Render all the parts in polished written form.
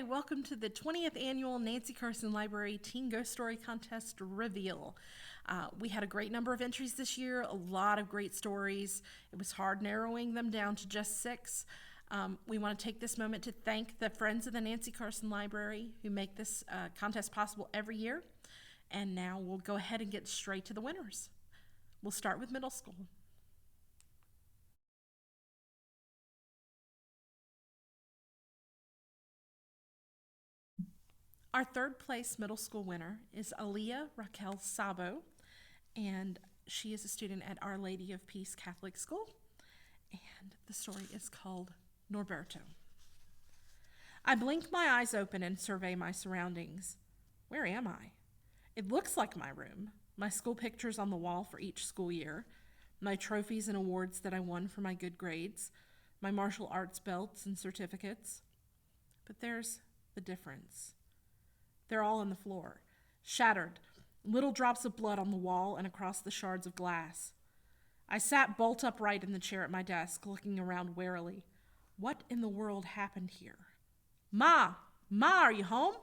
Welcome to the 20th Annual Nancy Carson Library Teen Ghost Story Contest Reveal. We had a great number of entries this year, a lot of great stories. It was hard narrowing them down to just 6. We want to take this moment to thank the Friends of the Nancy Carson Library who make this contest possible every year. And now we'll go ahead and get straight to the winners. We'll start with middle school. Our third place middle school winner is Aaliyah Raquel Sabo, and she is a student at Our Lady of Peace Catholic School, and the story is called Norberto. I blink my eyes open and survey my surroundings. Where am I? It looks like my room, my school pictures on the wall for each school year, my trophies and awards that I won for my good grades, my martial arts belts and certificates. But there's the difference. They're all on the floor, shattered, little drops of blood on the wall and across the shards of glass. I sat bolt upright in the chair at my desk, looking around warily. What in the world happened here? Ma, are you home?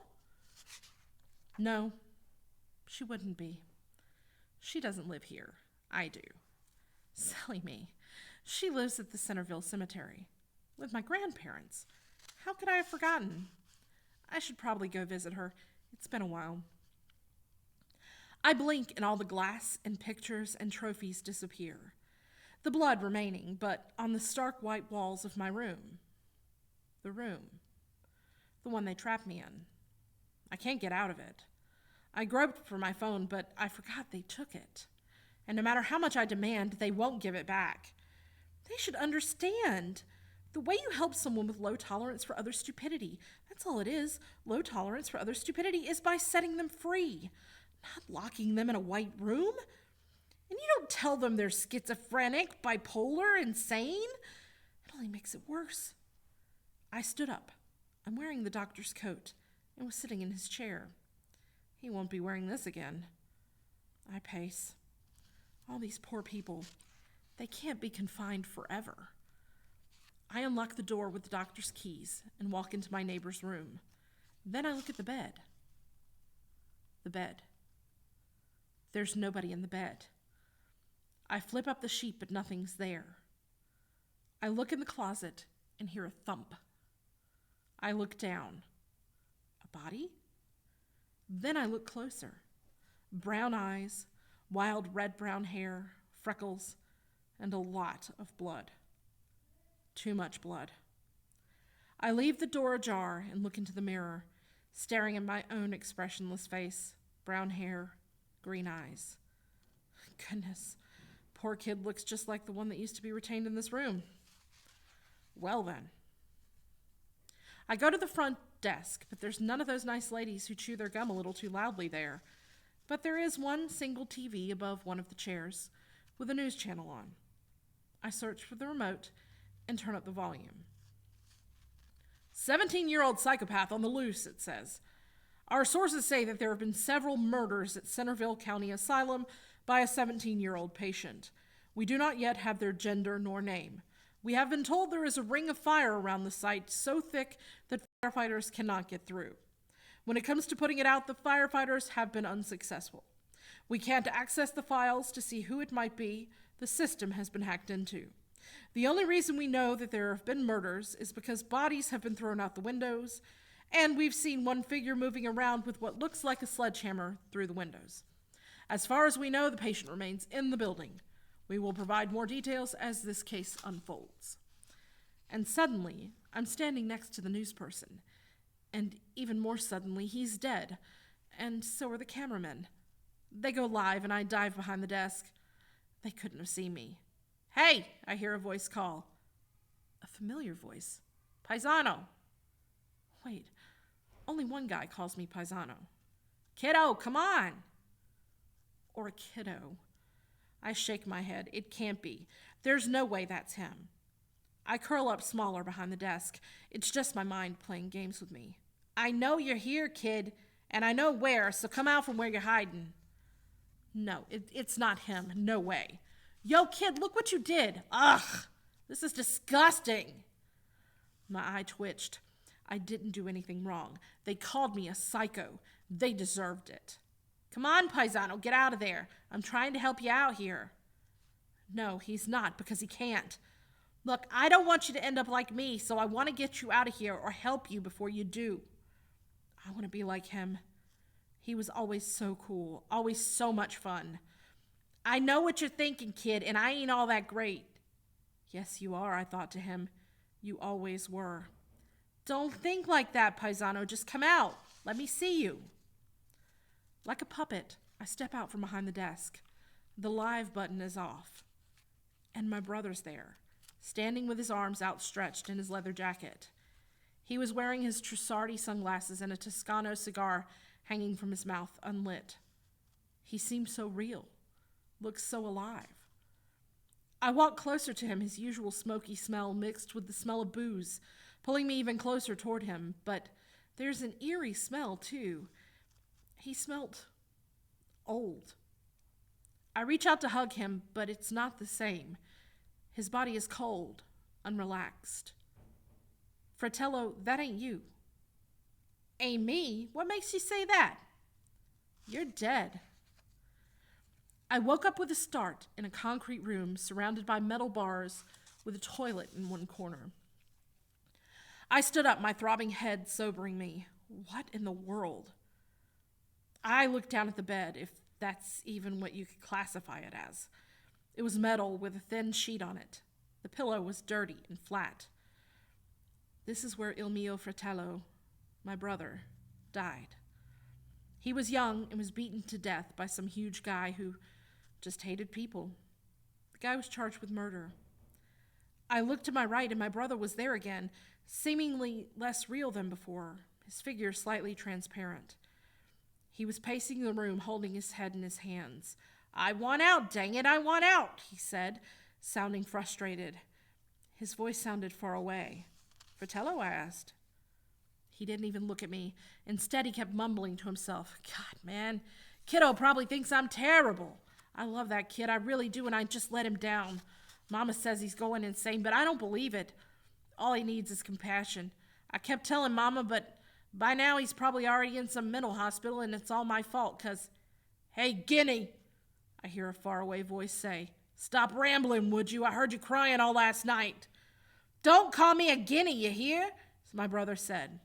No, she wouldn't be. She doesn't live here. I do. Silly me. She lives at the Centerville Cemetery with my grandparents. How could I have forgotten? I should probably go visit her. It's been a while. I blink and all the glass and pictures and trophies disappear. The blood remaining, but on the stark white walls of my room. The room. The one they trapped me in. I can't get out of it. I groped for my phone, but I forgot they took it. And no matter how much I demand, they won't give it back. They should understand. The way you help someone with low tolerance for other stupidity, that's all it is. Low tolerance for other stupidity is by setting them free, not locking them in a white room. And you don't tell them they're schizophrenic, bipolar, insane. It only makes it worse. I stood up. I'm wearing the doctor's coat and was sitting in his chair. He won't be wearing this again. I pace. All these poor people, they can't be confined forever. I unlock the door with the doctor's keys and walk into my neighbor's room. Then I look at the bed. The bed. There's nobody in the bed. I flip up the sheet, but nothing's there. I look in the closet and hear a thump. I look down. A body? Then I look closer. Brown eyes, wild red-brown hair, freckles, and a lot of blood. Too much blood. I leave the door ajar and look into the mirror, staring at my own expressionless face, brown hair, green eyes. Goodness, poor kid looks just like the one that used to be retained in this room. Well then. I go to the front desk, but there's none of those nice ladies who chew their gum a little too loudly there. But there is one single TV above one of the chairs with a news channel on. I search for the remote and turn up the volume. 17-year-old psychopath on the loose, it says. Our sources say that there have been several murders at Centerville County Asylum by a 17-year-old patient. We do not yet have their gender nor name. We have been told there is a ring of fire around the site so thick that firefighters cannot get through. When it comes to putting it out, the firefighters have been unsuccessful. We can't access the files to see who it might be. The system has been hacked into. The only reason we know that there have been murders is because bodies have been thrown out the windows, and we've seen one figure moving around with what looks like a sledgehammer through the windows. As far as we know, the patient remains in the building. We will provide more details as this case unfolds. And suddenly, I'm standing next to the news person, and even more suddenly, he's dead, and so are the cameramen. They go live, and I dive behind the desk. They couldn't have seen me. Hey, I hear a voice call. A familiar voice. Paisano. Wait, only one guy calls me Paisano. Kiddo, come on. Or a kiddo. I shake my head. It can't be. There's no way that's him. I curl up smaller behind the desk. It's just my mind playing games with me. I know you're here, kid, and I know where, so come out from where you're hiding. No, it's not him. No way. Yo, kid, look what you did. Ugh, this is disgusting. My eye twitched. I didn't do anything wrong. They called me a psycho. They deserved it. Come on, Paisano, get out of there. I'm trying to help you out here. No, he's not, because he can't. Look, I don't want you to end up like me, so I want to get you out of here or help you before you do. I want to be like him. He was always so cool, always so much fun. I know what you're thinking, kid, and I ain't all that great. Yes, you are, I thought to him. You always were. Don't think like that, Paisano. Just come out. Let me see you. Like a puppet, I step out from behind the desk. The live button is off. And my brother's there, standing with his arms outstretched in his leather jacket. He was wearing his Trussardi sunglasses and a Toscano cigar hanging from his mouth unlit. He seemed so real, looked so alive. I walked closer to him, his usual smoky smell mixed with the smell of booze, pulling me even closer toward him. But there's an eerie smell, too. He smelt old. I reach out to hug him, but it's not the same. His body is cold, unrelaxed. Fratello, that ain't you. Ain't me? What makes you say that? You're dead. I woke up with a start in a concrete room surrounded by metal bars with a toilet in one corner. I stood up, my throbbing head sobering me. What in the world? I looked down at the bed, if that's even what you could classify it as. It was metal with a thin sheet on it. The pillow was dirty and flat. This is where Il mio fratello, my brother, died. He was young and was beaten to death by some huge guy who just hated people. The guy was charged with murder. I looked to my right and my brother was there again, seemingly less real than before, his figure slightly transparent. He was pacing the room, holding his head in his hands. I want out, dang it, I want out, he said, sounding frustrated. His voice sounded far away. Fratello, I asked. He didn't even look at me. Instead, he kept mumbling to himself. God, man, kiddo probably thinks I'm terrible. I love that kid, I really do, and I just let him down. Mama says he's going insane, but I don't believe it. All he needs is compassion. I kept telling Mama, but by now he's probably already in some mental hospital, and it's all my fault, 'cause, hey, Guinea, I hear a faraway voice say. Stop rambling, would you? I heard you crying all last night. Don't call me a guinea, you hear? My brother said.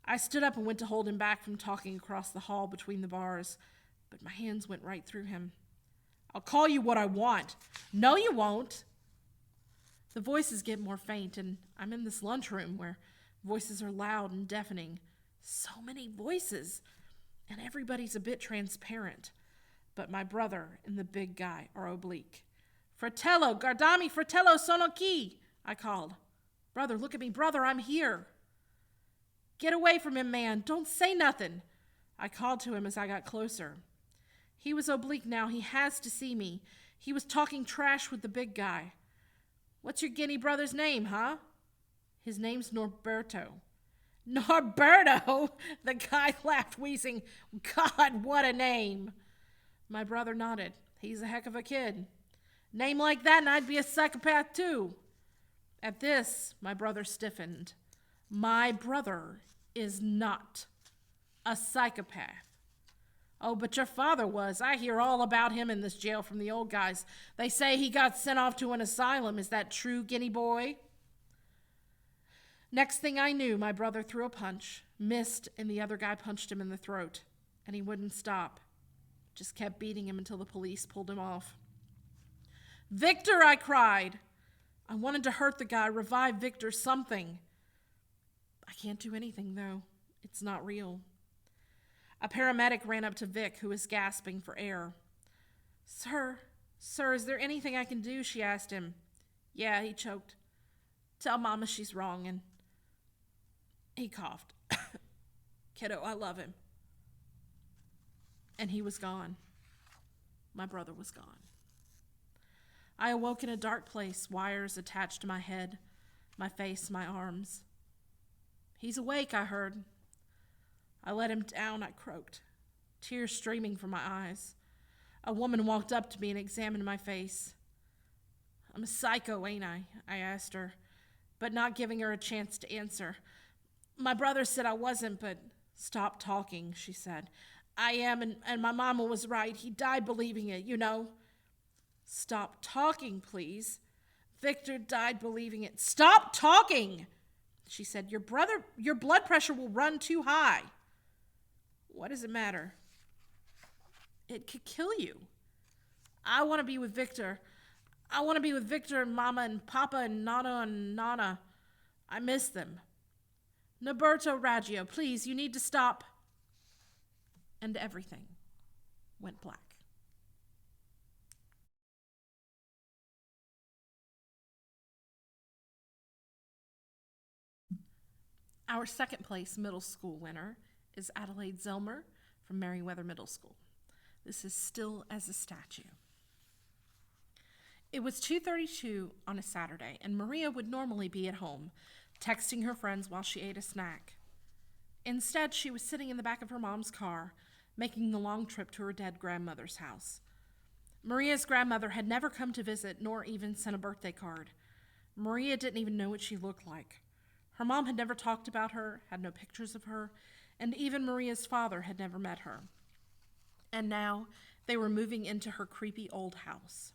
I stood up and went to hold him back from talking across the hall between the bars, but my hands went right through him. I'll call you what I want. No, you won't. The voices get more faint, and I'm in this lunchroom where voices are loud and deafening. So many voices, and everybody's a bit transparent. But my brother and the big guy are oblique. Fratello, guardami, fratello, sono qui, I called. Brother, look at me. Brother, I'm here. Get away from him, man. Don't say nothing. I called to him as I got closer. He was oblique now. He has to see me. He was talking trash with the big guy. What's your guinea brother's name, huh? His name's Norberto. Norberto? The guy laughed, wheezing. God, what a name. My brother nodded. He's a heck of a kid. Name like that and I'd be a psychopath too. At this, my brother stiffened. My brother is not a psychopath. Oh, but your father was. I hear all about him in this jail from the old guys. They say he got sent off to an asylum. Is that true, Guinea boy? Next thing I knew, my brother threw a punch, missed, and the other guy punched him in the throat. And he wouldn't stop. Just kept beating him until the police pulled him off. Victor, I cried. I wanted to hurt the guy, revive Victor, something. I can't do anything, though. It's not real. A paramedic ran up to Vic, who was gasping for air. Sir, is there anything I can do? She asked him. Yeah, he choked. Tell Mama she's wrong, and he coughed. Kiddo, I love him. And he was gone. My brother was gone. I awoke in a dark place, wires attached to my head, my face, my arms. He's awake, I heard. I let him down, I croaked, tears streaming from my eyes. A woman walked up to me and examined my face. I'm a psycho, ain't I? I asked her, but not giving her a chance to answer. My brother said I wasn't, but stop talking, she said. I am, and my mama was right. He died believing it, you know. Stop talking, please. Victor died believing it. Stop talking, she said. Your blood pressure will run too high. What does it matter? It could kill you. I want to be with Victor. I want to be with Victor and Mama and Papa and Nana. I miss them. Norberto Raggio, please, you need to stop. And everything went black. Our second place middle school winner is Adelaide Zellmer from Merriweather Middle School. This is still as a statue. It was 2:32 on a Saturday, and Maria would normally be at home, texting her friends while she ate a snack. Instead, she was sitting in the back of her mom's car, making the long trip to her dead grandmother's house. Maria's grandmother had never come to visit, nor even sent a birthday card. Maria didn't even know what she looked like. Her mom had never talked about her, had no pictures of her, and even Maria's father had never met her. And now they were moving into her creepy old house.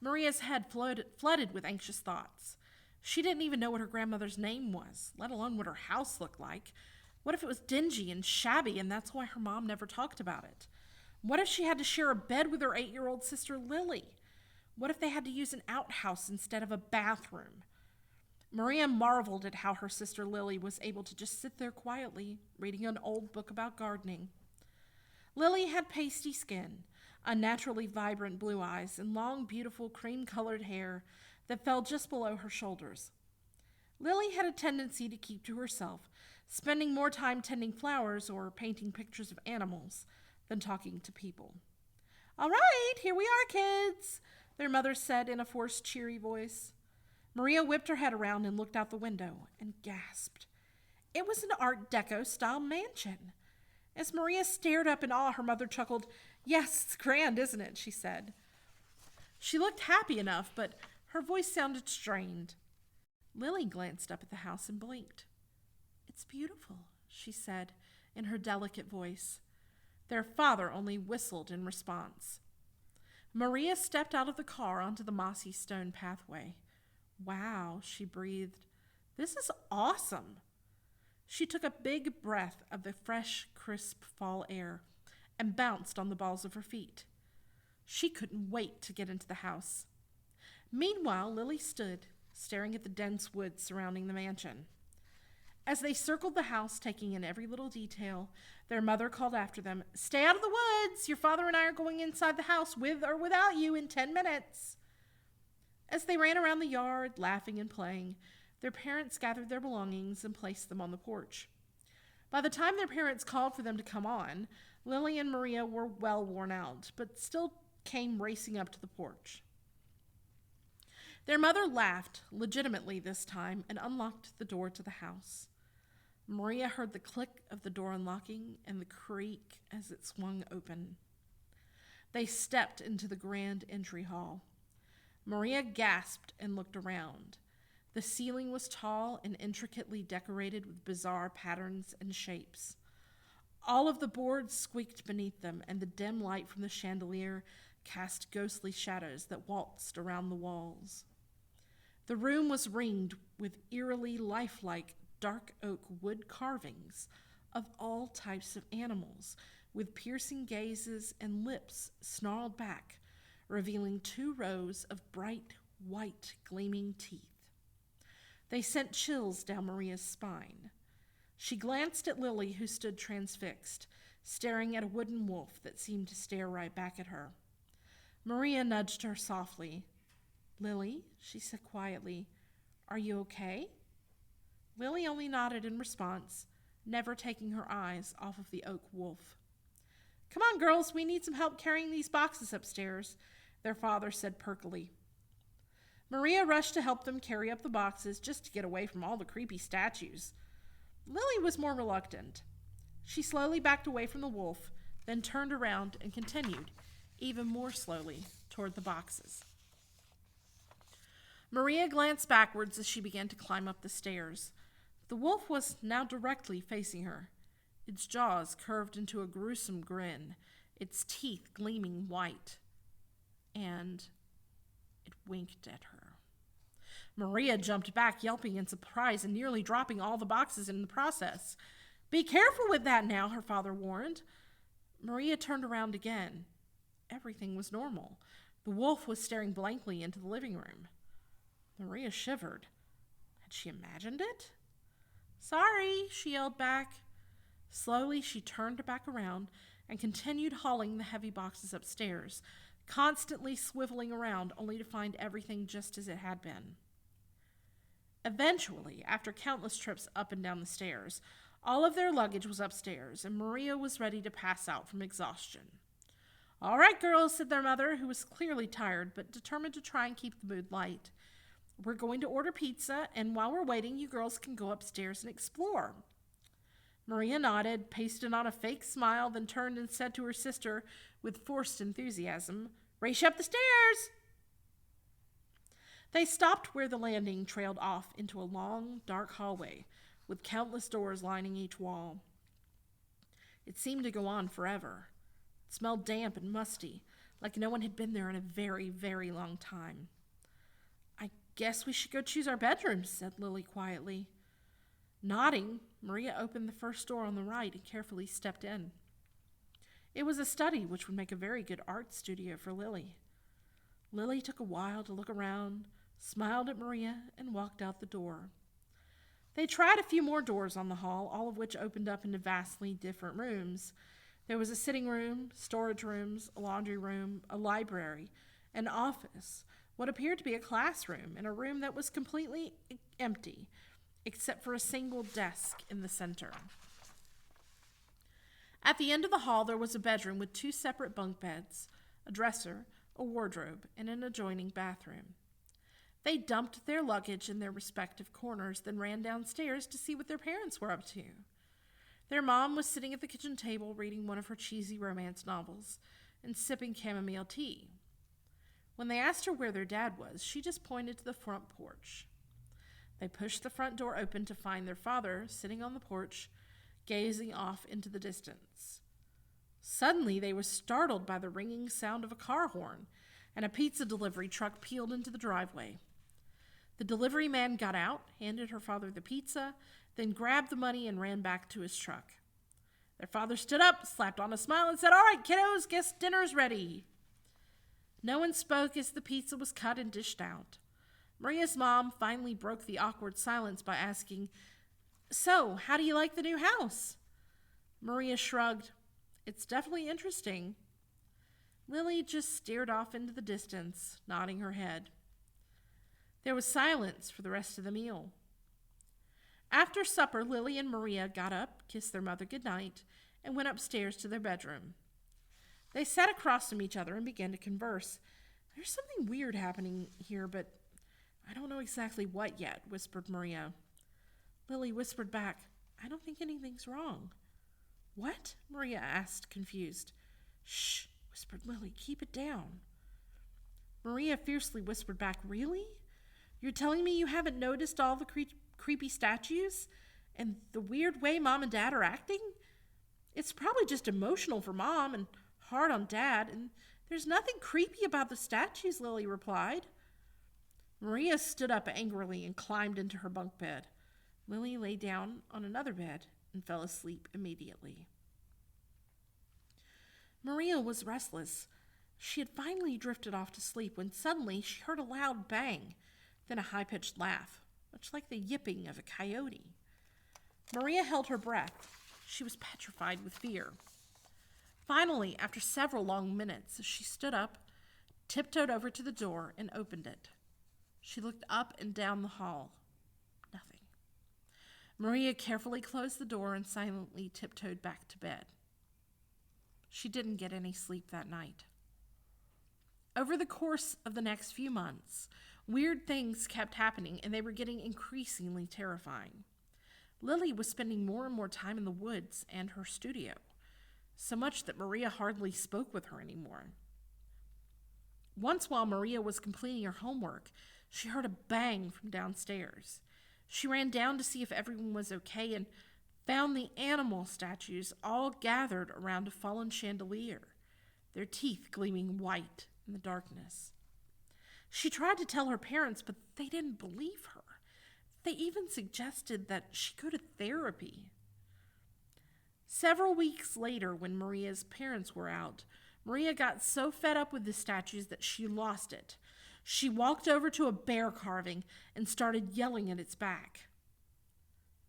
Maria's head flooded with anxious thoughts. She didn't even know what her grandmother's name was, let alone what her house looked like. What if it was dingy and shabby, and that's why her mom never talked about it? What if she had to share a bed with her 8-year-old sister Lily? What if they had to use an outhouse instead of a bathroom? Maria marveled at how her sister Lily was able to just sit there quietly, reading an old book about gardening. Lily had pasty skin, unnaturally vibrant blue eyes, and long, beautiful cream-colored hair that fell just below her shoulders. Lily had a tendency to keep to herself, spending more time tending flowers or painting pictures of animals than talking to people. "All right, here we are, kids," their mother said in a forced, cheery voice. Maria whipped her head around and looked out the window and gasped. It was an Art Deco-style mansion. As Maria stared up in awe, her mother chuckled. "Yes, it's grand, isn't it?" she said. She looked happy enough, but her voice sounded strained. Lily glanced up at the house and blinked. "It's beautiful," she said in her delicate voice. Their father only whistled in response. Maria stepped out of the car onto the mossy stone pathway. "Wow," she breathed. "This is awesome." She took a big breath of the fresh, crisp fall air and bounced on the balls of her feet. She couldn't wait to get into the house. Meanwhile, Lily stood, staring at the dense woods surrounding the mansion. As they circled the house, taking in every little detail, their mother called after them, "Stay out of the woods! Your father and I are going inside the house with or without you in 10 minutes. As they ran around the yard, laughing and playing, their parents gathered their belongings and placed them on the porch. By the time their parents called for them to come on, Lily and Maria were well worn out, but still came racing up to the porch. Their mother laughed, legitimately this time, and unlocked the door to the house. Maria heard the click of the door unlocking and the creak as it swung open. They stepped into the grand entry hall. Maria gasped and looked around. The ceiling was tall and intricately decorated with bizarre patterns and shapes. All of the boards squeaked beneath them, and the dim light from the chandelier cast ghostly shadows that waltzed around the walls. The room was ringed with eerily lifelike dark oak wood carvings of all types of animals, with piercing gazes and lips snarled back, revealing 2 rows of bright, white, gleaming teeth. They sent chills down Maria's spine. She glanced at Lily, who stood transfixed, staring at a wooden wolf that seemed to stare right back at her. Maria nudged her softly. "Lily," she said quietly, "are you okay?" Lily only nodded in response, never taking her eyes off of the oak wolf. "Come on, girls, we need some help carrying these boxes upstairs," their father said perkily. Maria rushed to help them carry up the boxes just to get away from all the creepy statues. Lily was more reluctant. She slowly backed away from the wolf, then turned around and continued, even more slowly, toward the boxes. Maria glanced backwards as she began to climb up the stairs. The wolf was now directly facing her, its jaws curved into a gruesome grin, its teeth gleaming white, and it winked at her. Maria jumped back, yelping in surprise and nearly dropping all the boxes in the process. "Be careful with that now," her father warned. Maria turned around again. Everything was normal. The wolf was staring blankly into the living room. Maria shivered. Had she imagined it? "Sorry," she yelled back. Slowly, she turned back around and continued hauling the heavy boxes upstairs, constantly swiveling around only to find everything just as it had been. Eventually, after countless trips up and down the stairs, all of their luggage was upstairs, and Maria was ready to pass out from exhaustion. "All right, girls," said their mother, who was clearly tired but determined to try and keep the mood light. "We're going to order pizza, and while we're waiting, you girls can go upstairs and explore." Maria nodded, pasted on a fake smile, then turned and said to her sister with forced enthusiasm, "Race you up the stairs!" They stopped where the landing trailed off into a long, dark hallway with countless doors lining each wall. It seemed to go on forever. It smelled damp and musty, like no one had been there in a very, very long time. "I guess we should go choose our bedrooms," said Lily quietly. Nodding, Maria opened the first door on the right and carefully stepped in. It was a study, which would make a very good art studio for Lily. Lily took a while to look around, smiled at Maria, and walked out the door. They tried a few more doors on the hall, all of which opened up into vastly different rooms. There was a sitting room, storage rooms, a laundry room, a library, an office, what appeared to be a classroom, and a room that was completely empty, except for a single desk in the center. At the end of the hall, there was a bedroom with 2 separate bunk beds, a dresser, a wardrobe, and an adjoining bathroom. They dumped their luggage in their respective corners, then ran downstairs to see what their parents were up to. Their mom was sitting at the kitchen table reading one of her cheesy romance novels and sipping chamomile tea. When they asked her where their dad was, she just pointed to the front porch. They pushed the front door open to find their father sitting on the porch, gazing off into the distance. Suddenly, they were startled by the ringing sound of a car horn, and a pizza delivery truck peeled into the driveway. The delivery man got out, handed her father the pizza, then grabbed the money and ran back to his truck. Their father stood up, slapped on a smile, and said, "All right, kiddos, guess dinner's ready." No one spoke as the pizza was cut and dished out. Maria's mom finally broke the awkward silence by asking, "So, how do you like the new house?" Maria shrugged. "It's definitely interesting." Lily just stared off into the distance, nodding her head. There was silence for the rest of the meal. After supper, Lily and Maria got up, kissed their mother goodnight, and went upstairs to their bedroom. They sat across from each other and began to converse. "There's something weird happening here, but I don't know exactly what yet," whispered Maria. Lily whispered back, "I don't think anything's wrong." "What?" Maria asked, confused. "Shh," whispered Lily, "keep it down." Maria fiercely whispered back, "Really? You're telling me you haven't noticed all the creepy statues? And the weird way Mom and Dad are acting? It's probably just emotional for Mom and hard on Dad, and there's nothing creepy about the statues," Lily replied. Maria stood up angrily and climbed into her bunk bed. Lily lay down on another bed and fell asleep immediately. Maria was restless. She had finally drifted off to sleep when suddenly she heard a loud bang, then a high-pitched laugh, much like the yipping of a coyote. Maria held her breath. She was petrified with fear. Finally, after several long minutes, she stood up, tiptoed over to the door, and opened it. She looked up and down the hall. Nothing. Maria carefully closed the door and silently tiptoed back to bed. She didn't get any sleep that night. Over the course of the next few months, weird things kept happening, and they were getting increasingly terrifying. Lily was spending more and more time in the woods and her studio, so much that Maria hardly spoke with her anymore. Once, while Maria was completing her homework, she heard a bang from downstairs. She ran down to see if everyone was okay and found the animal statues all gathered around a fallen chandelier, their teeth gleaming white in the darkness. She tried to tell her parents, but they didn't believe her. They even suggested that she go to therapy. Several weeks later, when Maria's parents were out, Maria got so fed up with the statues that she lost it. She walked over to a bear carving and started yelling at its back.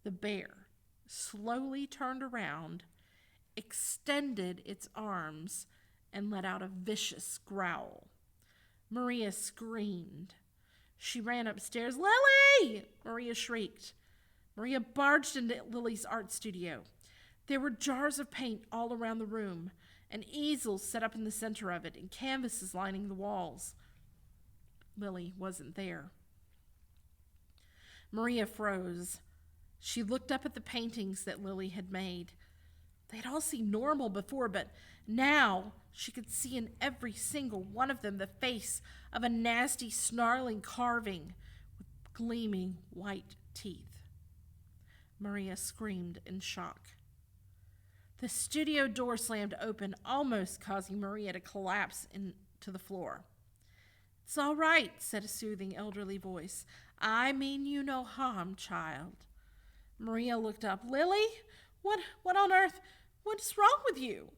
The bear slowly turned around, extended its arms, and let out a vicious growl. Maria screamed. She ran upstairs. "Lily!" Maria shrieked. Maria barged into Lily's art studio. There were jars of paint all around the room, an easel set up in the center of it, and canvases lining the walls. Lily wasn't there. Maria froze. She looked up at the paintings that Lily had made. They'd all seemed normal before, but now she could see in every single one of them the face of a nasty, snarling carving with gleaming white teeth. Maria screamed in shock. The studio door slammed open, almost causing Maria to collapse into the floor. "It's all right," said a soothing elderly voice. "I mean you no harm, child." Maria looked up. "Lily? What on earth? What's wrong with you?"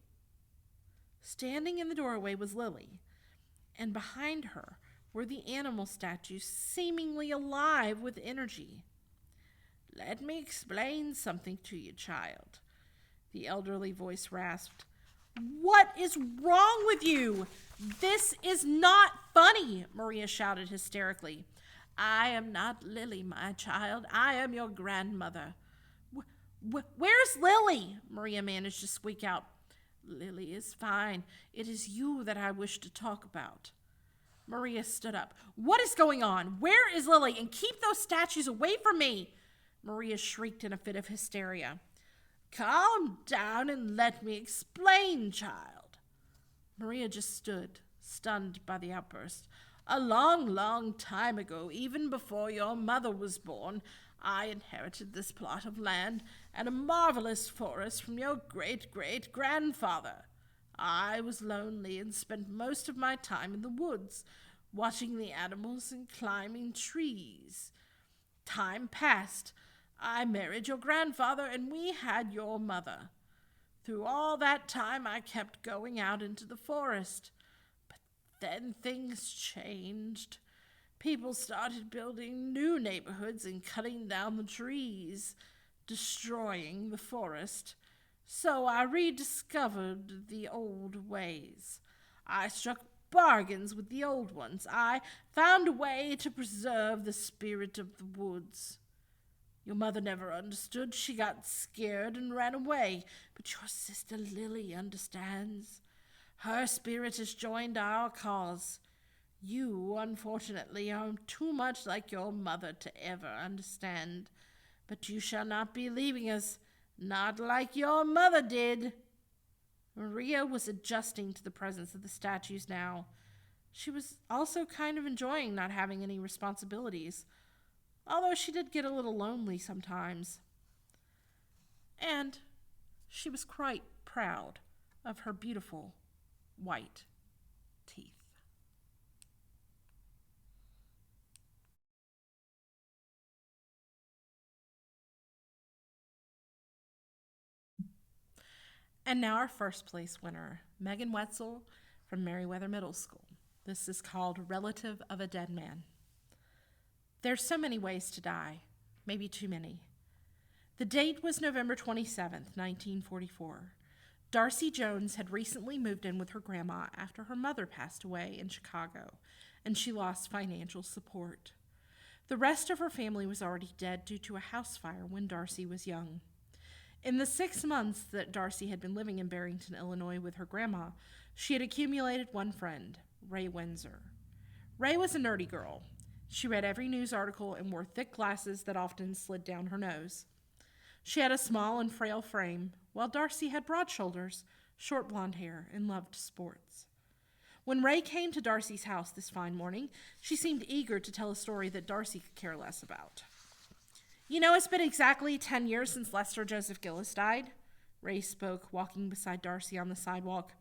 Standing in the doorway was Lily, and behind her were the animal statues, seemingly alive with energy. "Let me explain something to you, child," the elderly voice rasped. "What is wrong with you? This is not funny," Maria shouted hysterically. "I am not Lily, my child. I am your grandmother." Where's Lily?" Maria managed to squeak out. "Lily is fine. It is you that I wish to talk about." Maria stood up. "What is going on? Where is Lily? And keep those statues away from me!" Maria shrieked in a fit of hysteria. "Calm down and let me explain, child." Maria just stood, stunned by the outburst. "A long, long time ago, even before your mother was born, I inherited this plot of land and a marvelous forest from your great-great-grandfather. I was lonely and spent most of my time in the woods, watching the animals and climbing trees. Time passed. I married your grandfather, and we had your mother. Through all that time, I kept going out into the forest. But then things changed. People started building new neighborhoods and cutting down the trees, destroying the forest. So I rediscovered the old ways. I struck bargains with the old ones. I found a way to preserve the spirit of the woods. Your mother never understood. She got scared and ran away. But your sister Lily understands. Her spirit has joined our cause. You, unfortunately, are too much like your mother to ever understand. But you shall not be leaving us, not like your mother did." Maria was adjusting to the presence of the statues now. She was also kind of enjoying not having any responsibilities, although she did get a little lonely sometimes. And she was quite proud of her beautiful white teeth. And now our first place winner, Megan Wetzel from Meriwether Middle School. This is called Relative of a Dead Man. There's so many ways to die, maybe too many. The date was November 27th, 1944. Darcy Jones had recently moved in with her grandma after her mother passed away in Chicago, and she lost financial support. The rest of her family was already dead due to a house fire when Darcy was young. In the 6 months that Darcy had been living in Barrington, Illinois with her grandma, she had accumulated one friend, Ray Windsor. Ray was a nerdy girl. She read every news article and wore thick glasses that often slid down her nose. She had a small and frail frame, while Darcy had broad shoulders, short blonde hair, and loved sports. When Ray came to Darcy's house this fine morning, she seemed eager to tell a story that Darcy could care less about. You know, it's been exactly 10 years since Lester Joseph Gillis died. Ray spoke, walking beside Darcy on the sidewalk.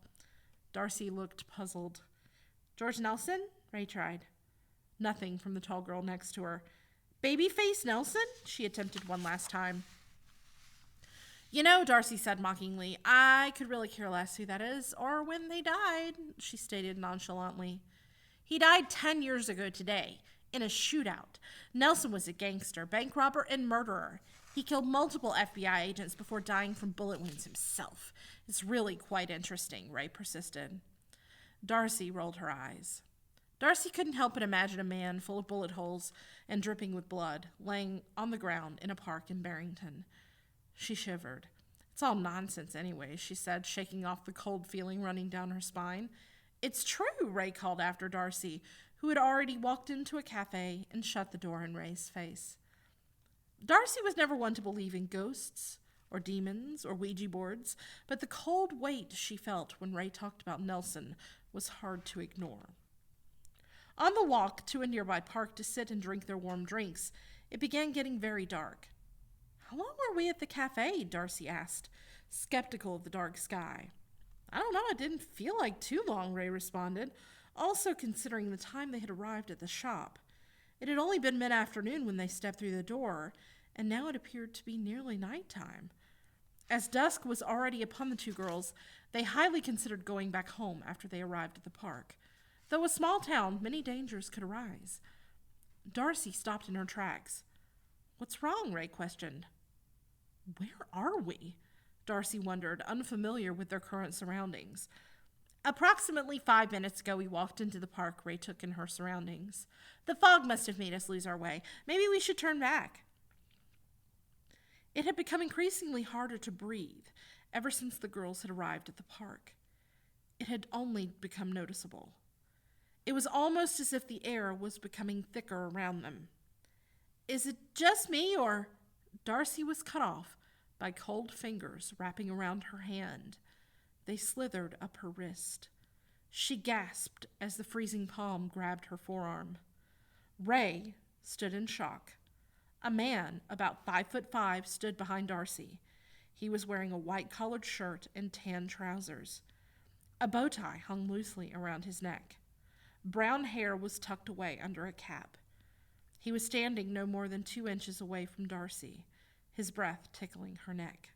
Darcy looked puzzled. George Nelson? Ray tried. Nothing from the tall girl next to her. Babyface Nelson? She attempted one last time. You know, Darcy said mockingly, I could really care less who that is or when they died, she stated nonchalantly. He died 10 years ago today, in a shootout. Nelson was a gangster, bank robber, and murderer. He killed multiple FBI agents before dying from bullet wounds himself. It's really quite interesting, Ray persisted. Darcy rolled her eyes. Darcy couldn't help but imagine a man full of bullet holes and dripping with blood, laying on the ground in a park in Barrington. She shivered. It's all nonsense anyway, she said, shaking off the cold feeling running down her spine. It's true, Ray called after Darcy, who had already walked into a cafe and shut the door in Ray's face. Darcy was never one to believe in ghosts or demons or Ouija boards, but the cold weight she felt when Ray talked about Nelson was hard to ignore. On the walk to a nearby park to sit and drink their warm drinks, it began getting very dark. How long were we at the cafe? Darcy asked, skeptical of the dark sky. I don't know, it didn't feel like too long, Ray responded, also considering the time they had arrived at the shop. It had only been mid-afternoon when they stepped through the door, and now it appeared to be nearly nighttime. As dusk was already upon the two girls, they highly considered going back home after they arrived at the park. Though a small town, many dangers could arise. Darcy stopped in her tracks. What's wrong? Ray questioned. Where are we? Darcy wondered, unfamiliar with their current surroundings. Approximately 5 minutes ago, we walked into the park. Ray took in her surroundings. The fog must have made us lose our way. Maybe we should turn back. It had become increasingly harder to breathe ever since the girls had arrived at the park. It had only become noticeable. It was almost as if the air was becoming thicker around them. Is it just me, or... Darcy was cut off by cold fingers wrapping around her hand. They slithered up her wrist. She gasped as the freezing palm grabbed her forearm. Ray stood in shock. A man, about 5'5", stood behind Darcy. He was wearing a white-collared shirt and tan trousers. A bow tie hung loosely around his neck. Brown hair was tucked away under a cap. He was standing no more than 2 inches away from Darcy, his breath tickling her neck.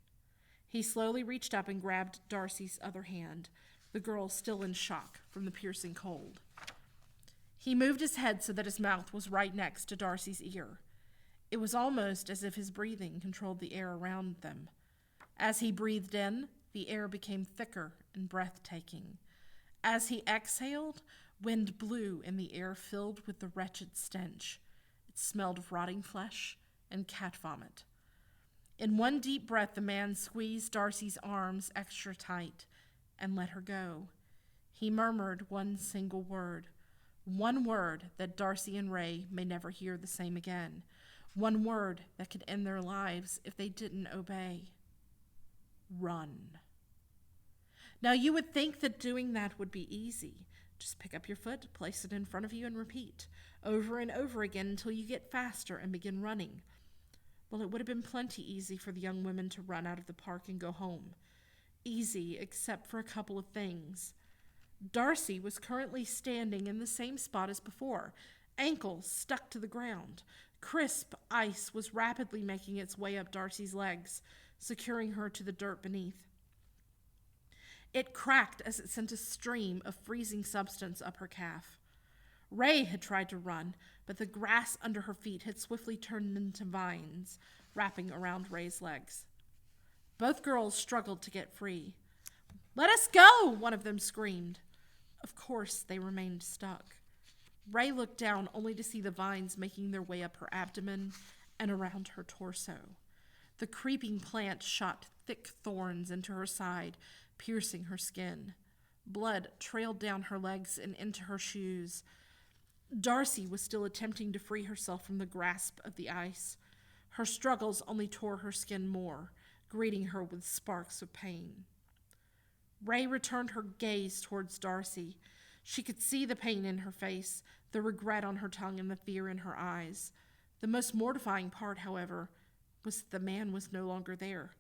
He slowly reached up and grabbed Darcy's other hand, the girl still in shock from the piercing cold. He moved his head so that his mouth was right next to Darcy's ear. It was almost as if his breathing controlled the air around them. As he breathed in, the air became thicker and breathtaking. As he exhaled, wind blew and the air filled with the wretched stench. It smelled of rotting flesh and cat vomit. In one deep breath, the man squeezed Darcy's arms extra tight and let her go. He murmured one single word, one word that Darcy and Ray may never hear the same again, one word that could end their lives if they didn't obey. Run. Now, you would think that doing that would be easy. Just pick up your foot, place it in front of you, and repeat, over and over again until you get faster and begin running. Well, it would have been plenty easy for the young women to run out of the park and go home. Easy, except for a couple of things. Darcy was currently standing in the same spot as before, ankles stuck to the ground. Crisp ice was rapidly making its way up Darcy's legs, securing her to the dirt beneath. It cracked as it sent a stream of freezing substance up her calf. Ray had tried to run, but the grass under her feet had swiftly turned into vines, wrapping around Ray's legs. Both girls struggled to get free. "Let us go!" one of them screamed. Of course, they remained stuck. Ray looked down only to see the vines making their way up her abdomen and around her torso. The creeping plant shot thick thorns into her side, piercing her skin. Blood trailed down her legs and into her shoes. Darcy was still attempting to free herself from the grasp of the ice. Her struggles only tore her skin more, greeting her with sparks of pain. Ray returned her gaze towards Darcy. She could see the pain in her face, the regret on her tongue, and the fear in her eyes. The most mortifying part, however, was that the man was no longer there.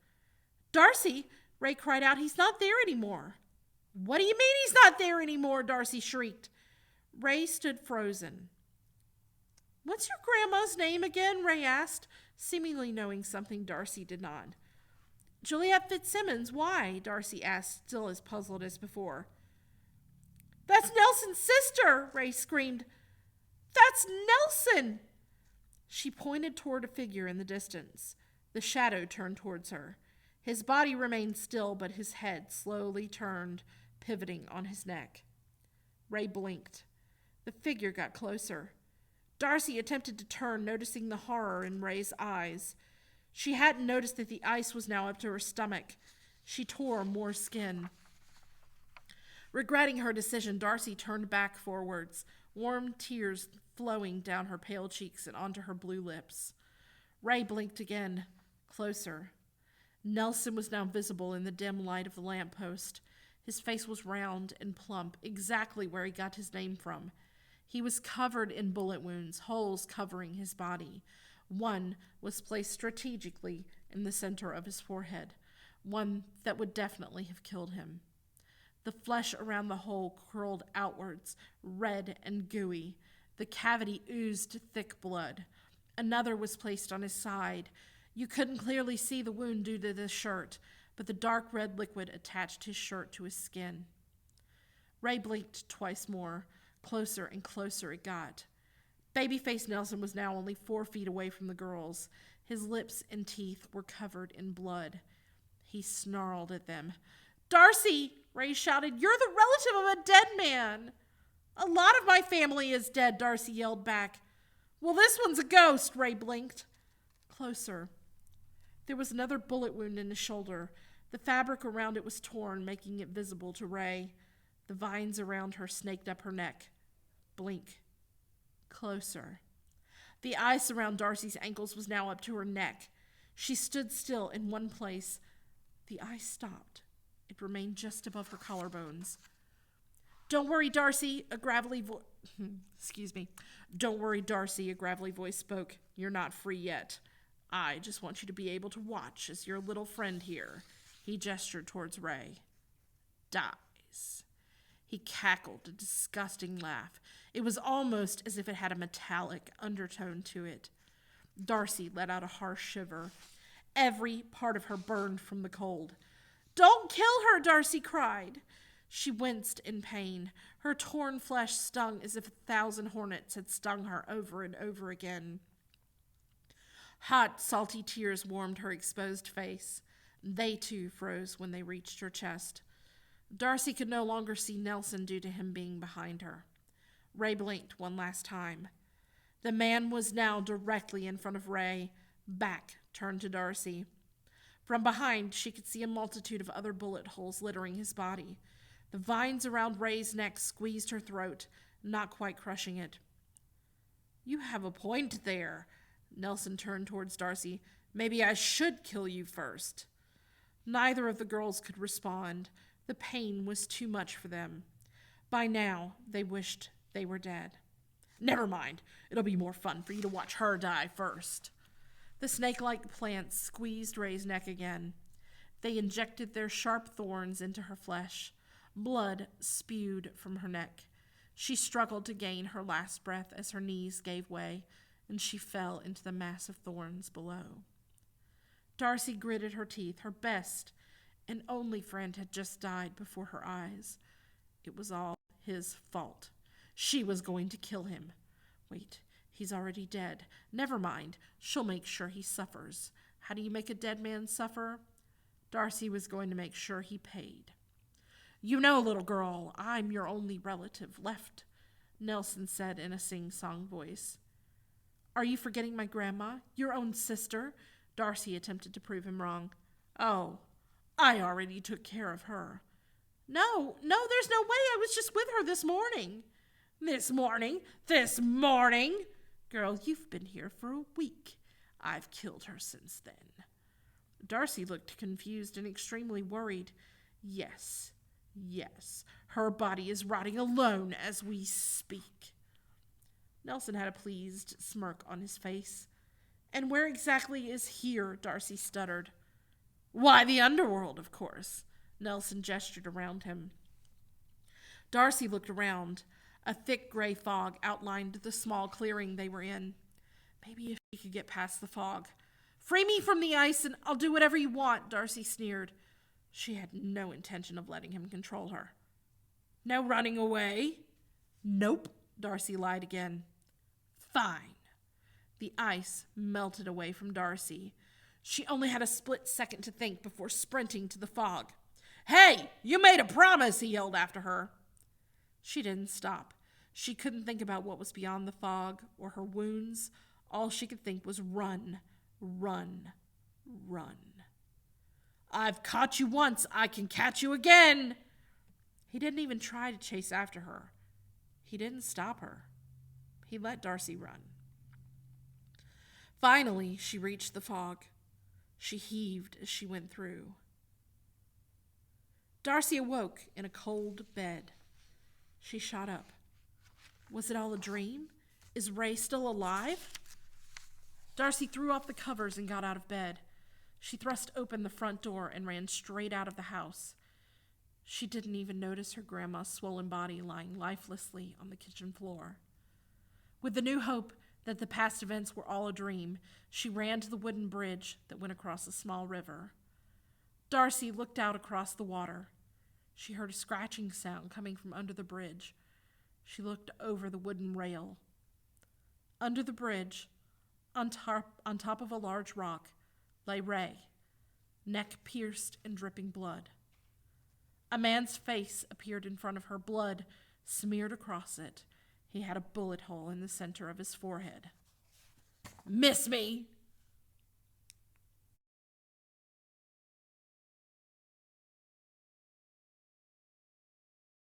"Darcy!" Ray cried out. "He's not there anymore." "What do you mean he's not there anymore?" Darcy shrieked. Ray stood frozen. "What's your grandma's name again?" Ray asked, seemingly knowing something Darcy did not. "Juliet Fitzsimmons. Why?" Darcy asked, still as puzzled as before. "That's Nelson's sister!" Ray screamed. "That's Nelson!" She pointed toward a figure in the distance. The shadow turned towards her. His body remained still, but his head slowly turned, pivoting on his neck. Ray blinked. The figure got closer. Darcy attempted to turn, noticing the horror in Ray's eyes. She hadn't noticed that the ice was now up to her stomach. She tore more skin. Regretting her decision, Darcy turned back forwards, warm tears flowing down her pale cheeks and onto her blue lips. Ray blinked again, closer. Nelson was now visible in the dim light of the lamppost. His face was round and plump, exactly where he got his name from. He was covered in bullet wounds, holes covering his body. One was placed strategically in the center of his forehead, one that would definitely have killed him. The flesh around the hole curled outwards, red and gooey. The cavity oozed thick blood. Another was placed on his side. You couldn't clearly see the wound due to the shirt, but the dark red liquid attached his shirt to his skin. Ray blinked twice more. Closer and closer it got. Babyface Nelson was now only 4 feet away from the girls. His lips and teeth were covered in blood. He snarled at them. "Darcy!" Ray shouted. "You're the relative of a dead man." "A lot of my family is dead," Darcy yelled back. "Well, this one's a ghost," Ray blinked. Closer. There was another bullet wound in his shoulder. The fabric around it was torn, making it visible to Ray. The vines around her snaked up her neck. Blink. Closer. The ice around Darcy's ankles was now up to her neck. She stood still in one place. The ice stopped. It remained just above her collarbones. "Don't worry, Darcy," a gravelly voice... "Don't worry, Darcy," a gravelly voice spoke. "You're not free yet. I just want you to be able to watch as your little friend here," he gestured towards Ray, "dies." He cackled a disgusting laugh. It was almost as if it had a metallic undertone to it. Darcy let out a harsh shiver. Every part of her burned from the cold. "Don't kill her!" Darcy cried. She winced in pain. Her torn flesh stung as if 1,000 hornets had stung her over and over again. Hot, salty tears warmed her exposed face. They, too, froze when they reached her chest. Darcy could no longer see Nelson due to him being behind her. Ray blinked one last time. The man was now directly in front of Ray, back turned to Darcy. From behind, she could see a multitude of other bullet holes littering his body. The vines around Ray's neck squeezed her throat, not quite crushing it. "You have a point there." Nelson turned towards Darcy. "Maybe I should kill you first." Neither of the girls could respond. The pain was too much for them. By now, they wished they were dead. "Never mind. It'll be more fun for you to watch her die first." The snake-like plants squeezed Ray's neck again. They injected their sharp thorns into her flesh. Blood spewed from her neck. She struggled to gain her last breath as her knees gave way, and she fell into the mass of thorns below. Darcy gritted her teeth. Her best and only friend had just died before her eyes. It was all his fault. She was going to kill him. Wait, he's already dead. Never mind. She'll make sure he suffers. How do you make a dead man suffer? Darcy was going to make sure he paid. "You know, little girl, I'm your only relative left," Nelson said in a sing-song voice. "Are you forgetting my grandma, your own sister?" Darcy attempted to prove him wrong. "Oh, I already took care of her." No, there's no way. I was just with her this morning." This morning? Girl, you've been here for a week. I've killed her since then." Darcy looked confused and extremely worried. Yes, her body is rotting alone as we speak." Nelson had a pleased smirk on his face. And where exactly is here? Darcy stuttered. Why, the underworld, of course. Nelson gestured around him. Darcy looked around. A thick gray fog outlined the small clearing they were in. Maybe if she could get past the fog. Free me from the ice and I'll do whatever you want, Darcy sneered. She had no intention of letting him control her. No running away? Nope, Darcy lied again. Fine. The ice melted away from Darcy. She only had a split second to think before sprinting to the fog. Hey, you made a promise, he yelled after her. She didn't stop. She couldn't think about what was beyond the fog or her wounds. All she could think was run, run, run. I've caught you once, I can catch you again. He didn't even try to chase after her. He didn't stop her. He let Darcy run. Finally, she reached the fog. She heaved as she went through. Darcy awoke in a cold bed. She shot up. Was it all a dream? Is Ray still alive? Darcy threw off the covers and got out of bed. She thrust open the front door and ran straight out of the house. She didn't even notice her grandma's swollen body lying lifelessly on the kitchen floor. With the new hope that the past events were all a dream, she ran to the wooden bridge that went across a small river. Darcy looked out across the water. She heard a scratching sound coming from under the bridge. She looked over the wooden rail. Under the bridge, on top of a large rock, lay Ray, neck pierced and dripping blood. A man's face appeared in front of her, blood smeared across it. He had a bullet hole in the center of his forehead. Miss me,